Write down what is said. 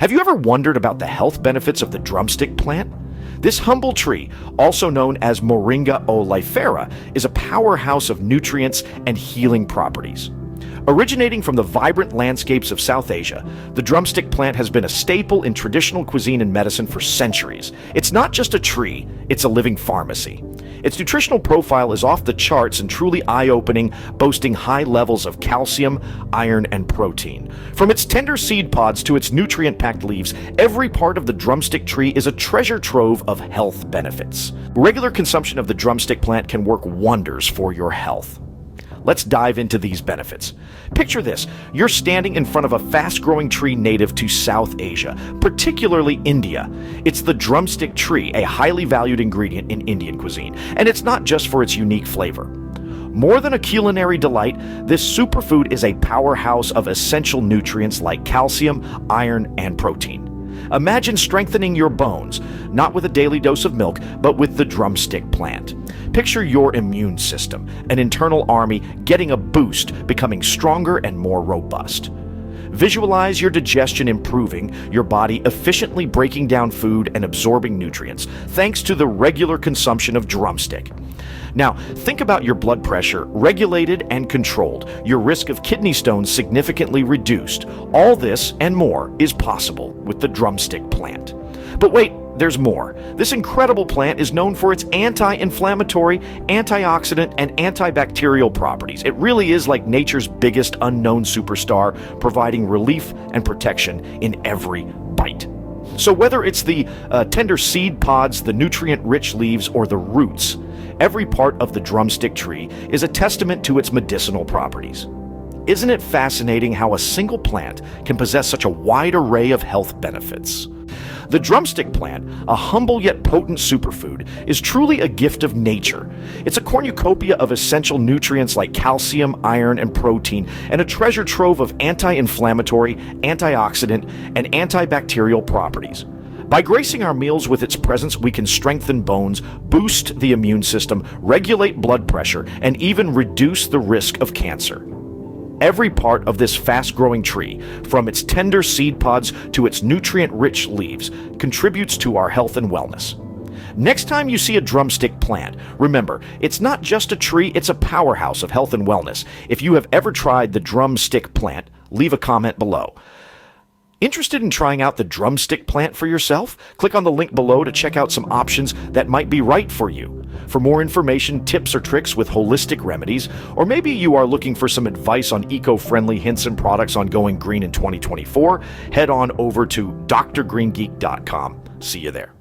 Have you ever wondered about the health benefits of the drumstick plant? This humble tree, also known as Moringa oleifera, is a powerhouse of nutrients and healing properties. Originating from the vibrant landscapes of South Asia, the drumstick plant has been a staple in traditional cuisine and medicine for centuries. It's not just a tree, it's a living pharmacy. Its nutritional profile is off the charts and truly eye-opening, boasting high levels of calcium, iron, and protein. From its tender seed pods to its nutrient-packed leaves, every part of the drumstick tree is a treasure trove of health benefits. Regular consumption of the drumstick plant can work wonders for your health. Let's dive into these benefits. Picture this: you're standing in front of a fast-growing tree native to South Asia, particularly India. It's the drumstick tree, a highly valued ingredient in Indian cuisine, and it's not just for its unique flavor. More than a culinary delight, this superfood is a powerhouse of essential nutrients like calcium, iron, and protein. Imagine strengthening your bones, not with a daily dose of milk, but with the drumstick plant. Picture your immune system, an internal army, getting a boost, becoming stronger and more robust. Visualize your digestion improving, your body efficiently breaking down food and absorbing nutrients, thanks to the regular consumption of drumstick. Now, think about your blood pressure regulated and controlled, your risk of kidney stones significantly reduced. All this and more is possible with the drumstick plant. But wait, there's more. This incredible plant is known for its anti-inflammatory, antioxidant, and antibacterial properties. It really is like nature's biggest unknown superstar, providing relief and protection in every bite. So whether it's the tender seed pods, the nutrient-rich leaves, or the roots, every part of the drumstick tree is a testament to its medicinal properties. Isn't it fascinating how a single plant can possess such a wide array of health benefits? The drumstick plant, a humble yet potent superfood, is truly a gift of nature. It's a cornucopia of essential nutrients like calcium, iron, and protein, and a treasure trove of anti-inflammatory, antioxidant, and antibacterial properties. By gracing our meals with its presence, we can strengthen bones, boost the immune system, regulate blood pressure, and even reduce the risk of cancer. Every part of this fast-growing tree, from its tender seed pods to its nutrient-rich leaves, contributes to our health and wellness. Next time you see a drumstick plant, remember, it's not just a tree, it's a powerhouse of health and wellness. If you have ever tried the drumstick plant, leave a comment below. Interested in trying out the drumstick plant for yourself? Click on the link below to check out some options that might be right for you. For more information, tips, or tricks with holistic remedies, or maybe you are looking for some advice on eco-friendly hints and products on going green in 2024, head on over to drgreengeek.com. See you there.